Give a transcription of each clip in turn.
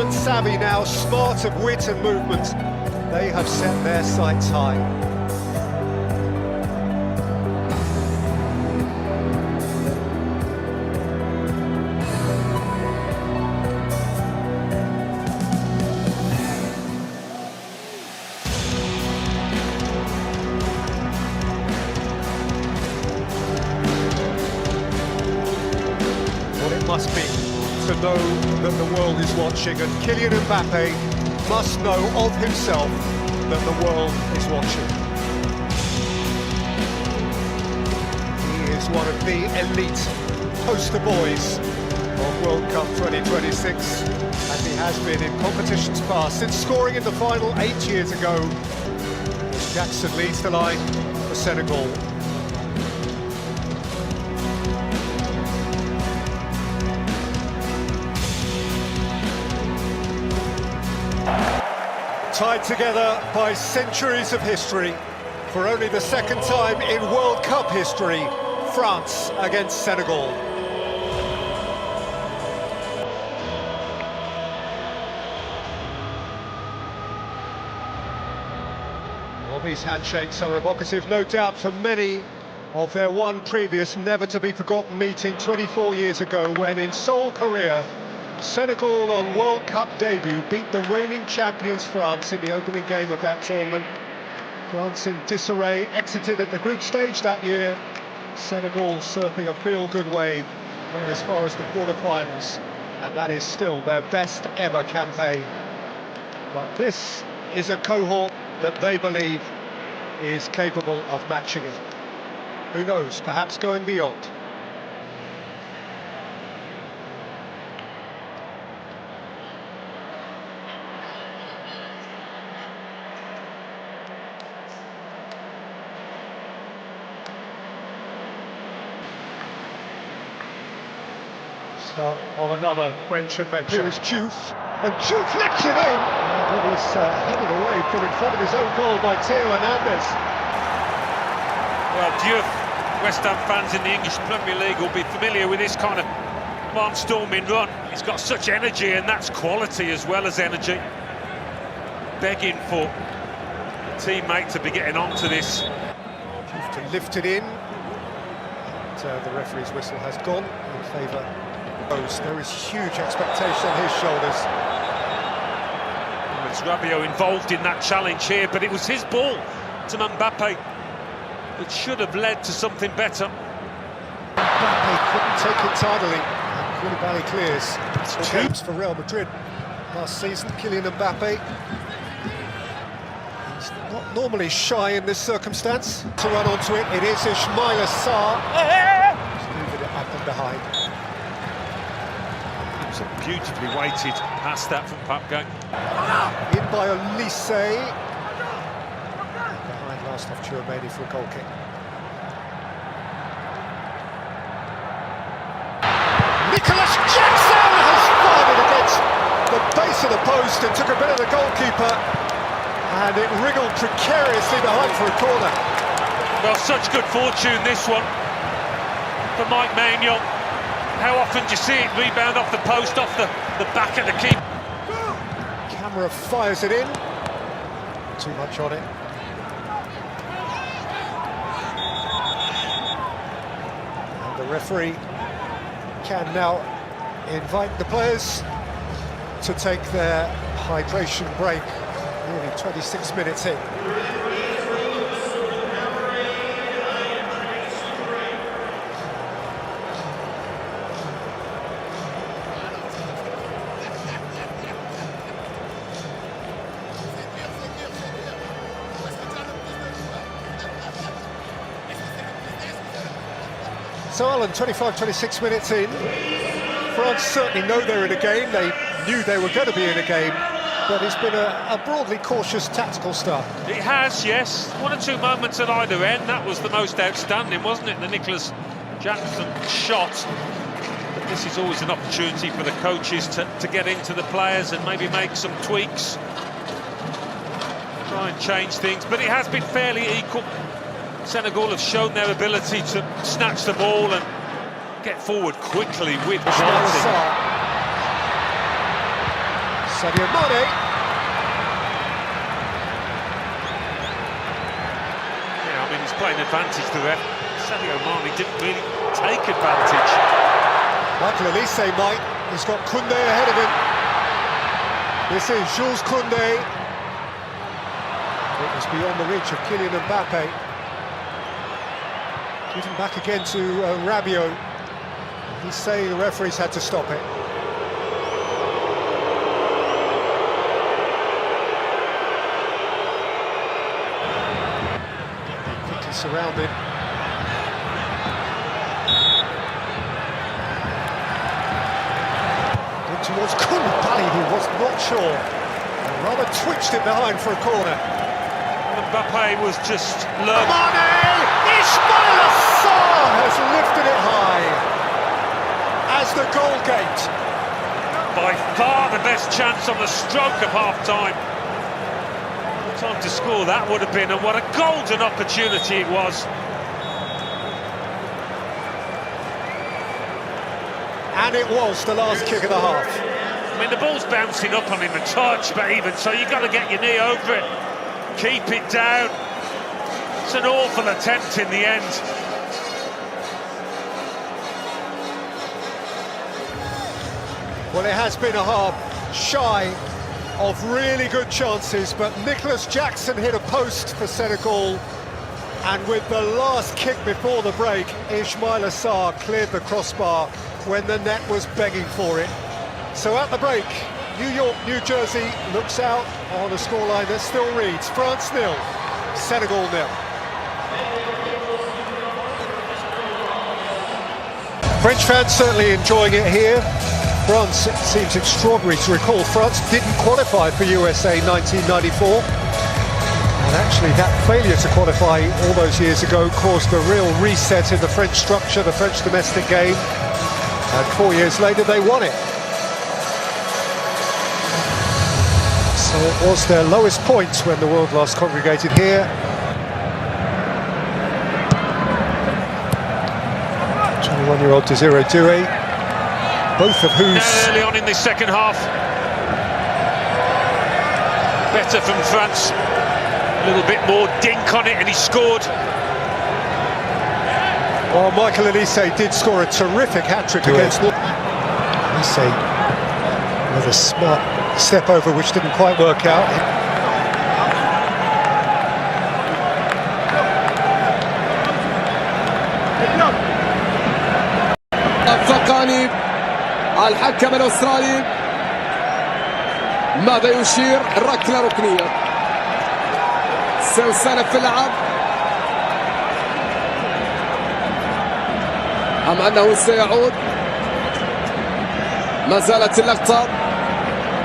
Instrument savvy now, smart of wit and movement. They have set their sights high. What it must be to know that the world is watching, and Kylian Mbappe must know of himself that the world is watching. He is one of the elite poster boys of World Cup 2026, and he has been in competitions past, since scoring in the final 8 years ago as Jackson leads the line for Senegal. Tied together by centuries of history, for only the second time in World Cup history, France against Senegal. Well, these handshakes are evocative, no doubt, for many of their one previous never-to-be-forgotten meeting 24 years ago, when in Seoul, Korea, Senegal on World Cup debut beat the reigning champions France in the opening game of that tournament. France in disarray exited at the group stage that year. Senegal surfing a feel-good wave as far as the quarter-finals, and that is still their best ever campaign. But this is a cohort that they believe is capable of matching it. Who knows, perhaps going beyond. Start of another French adventure. Here is Diouf, and Diouf flicks it in! And he's headed away from in front of his own goal by Theo Hernandez. Well, Diouf, West Ham fans in the English Premier League will be familiar with this kind of barnstorming run. He's got such energy, and that's quality as well as energy. Begging for a teammate to be getting onto this. Diouf to lift it in. And, the referee's whistle has gone in favour. There is huge expectation on his shoulders. Well, it's Rabiot involved in that challenge here, but it was his ball to Mbappe that should have led to something better. Mbappe couldn't take it tidily, and Koulibaly clears. It's games for Real Madrid last season. Kylian Mbappe, he's not normally shy in this circumstance. To run onto it, it is Ismail Assar. He's moving it up and behind. Beautifully weighted past that from Papgang. In by Olise. Behind last off Chouameni for a goal kick. Nicholas Jackson has fired it against the base of the post and took a bit of the goalkeeper, and it wriggled precariously behind for a corner. Well, such good fortune this one for Mike Maignan. How often do you see it rebound off the post, off the back of the keeper? Camera fires it in. Too much on it. And the referee can now invite the players to take their hydration break. Nearly 26 minutes in. So Alan, 25-26 minutes in, France certainly know they're in a game. They knew they were going to be in a game, but it's been a broadly cautious tactical start. It has, yes. One or two moments at either end. That was the most outstanding, wasn't it? The Nicholas Jackson shot. But this is always an opportunity for the coaches to get into the players and maybe make some tweaks. Try and change things, but it has been fairly equal. Senegal have shown their ability to snatch the ball and get forward quickly with quality. Sadio Mane. Yeah, I mean, he's playing advantage to that. Sadio Mane didn't really take advantage. Michael Elise might. He's got Koundé ahead of him. This is Jules Koundé. It was beyond the reach of Kylian Mbappe. Given back again to Rabiot. He's saying the referees had to stop it. Quickly surrounded. In towards Koundé, who was not sure. And rather twitched it behind for a corner. Mbappe was just learning. Mane! Ismail Assar has lifted it high as the goal gate. By far the best chance on the stroke of half-time. What time to score that would have been, and what a golden opportunity it was. And it was the last kick of the half. I mean, the ball's bouncing up on him a touch, but even so, you've got to get your knee over it. Keep it down. It's an awful attempt in the end. Well, it has been a half shy of really good chances, but Nicholas Jackson hit a post for Senegal, and with the last kick before the break, Ismail Assar cleared the crossbar when the net was begging for it. So at the break, New York, New Jersey looks out on a scoreline that still reads France 0, Senegal 0. French fans certainly enjoying it here. France, it seems extraordinary to recall, France didn't qualify for USA 1994. And actually that failure to qualify all those years ago caused a real reset in the French structure, the French domestic game. And 4 years later they won it. So it was their lowest point when the world last congregated here. 21-year-old Desiree Doué, both of whose... Early on in this second half. Better from France. A little bit more dink on it and he scored. Well, Michael Elise did score a terrific hat-trick against... Elise, with a smart step over which didn't quite work out. الثقاني الحكم الأسترالي ماذا يشير؟ ركلة ركنية سوسنة في اللعب أم أنه سيعود؟ ما زالت اللقطة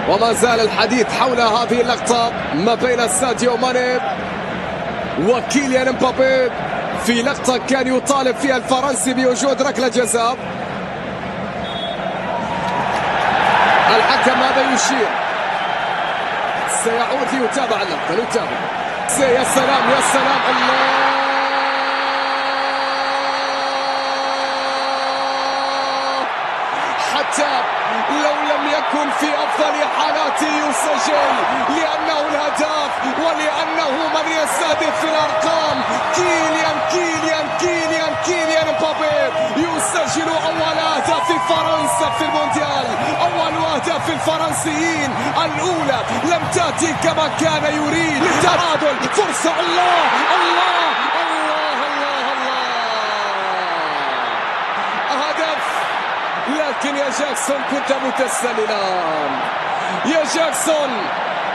وما زال الحديث حول هذه اللقطة ما بين ساديو ماني وكيليان مبابي في لقطة كان يطالب فيها الفرنسي بوجود ركلة جزاء. الحكم ماذا يشير؟ سيعود ليتابع اللقطة. نتابع. يا سلام يا سلام الله حتى لو لم يكن في أفضل حالاته يسجل لأنه الهداف ولأنه من يستهدف في الأرقام. كيليان مبابي يسجل أول أهداف فرنسا في المونديال، أول أهداف الفرنسيين الأولى لم تأتي كما كان يريد. للتعادل فرصة الله الله الله الله الله هدف. لكن يا جاكسون كنت متسللا يا جاكسون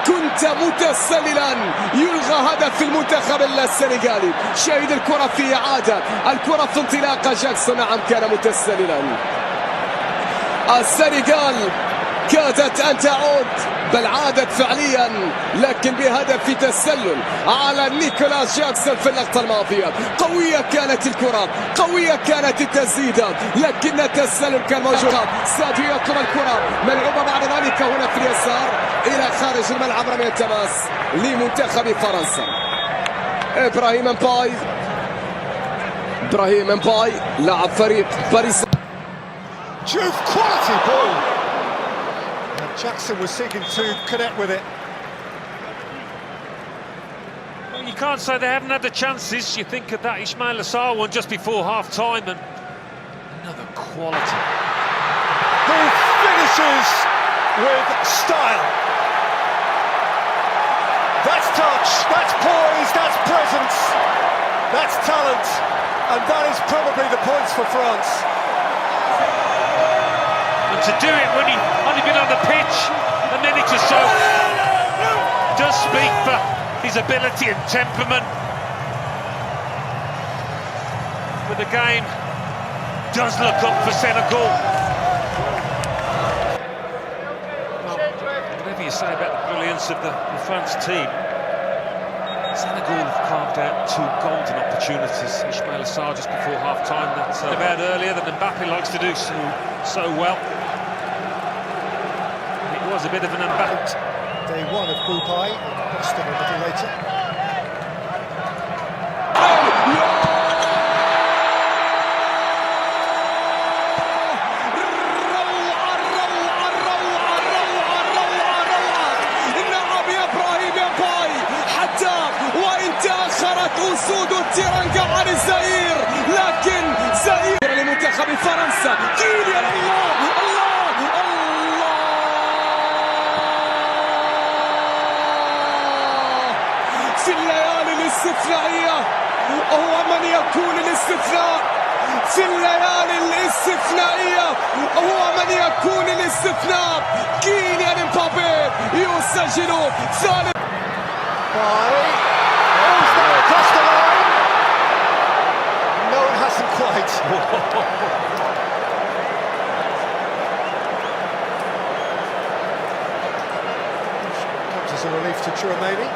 كنت متسللا. يلغى هدف في المنتخب السنغالي. شاهد الكرة في إعادة الكرة في انطلاقة جاكسون. نعم كان متسللا. السنغال كادت أن تعود بل عادت فعليا لكن بهدف في تسلل على نيكولاس جاكسون في اللقطة الماضية. قوية كانت الكرة، قوية كانت التسديدة لكن التسلل كان موجود. ساديو يطلب الكرة ملعوبة بعد ذلك هنا في اليسار إلى خارج الملعب رمي التماس لمنتخب فرنسا. إبراهيم مباي لاعب فريق باريس. Juve quality ball. Jackson was seeking to connect with it. Well, you can't say they haven't had the chances. You think of that Ismail Assar one just before half-time, and another quality. Who finishes with style. That's touch, that's poise, that's presence, that's talent, and that is probably the points for France. And to do it when he'd only been on the pitch a minute or so does speak for his ability and temperament. But the game does look up for Senegal. Well, whatever you say about the brilliance of the France team, Senegal have carved out two golden opportunities. Ismail Assar just before half-time, that's about earlier than Mbappe likes to do so well. It was a bit of an Mbappe. Day one of Group I in Boston a little later. أسود التيرانجا عن الزئير، لكن زئير لمنتخب فرنسا. كيليان، الله الله الله، في الليالي الاستثنائية هو من يكون الاستثناء، في الليالي الاستثنائية هو من يكون الاستثناء. كيليان امبابي يسجل ثالث. Crossed the line. No, it hasn't quite. Comes as a relief to Chouameni.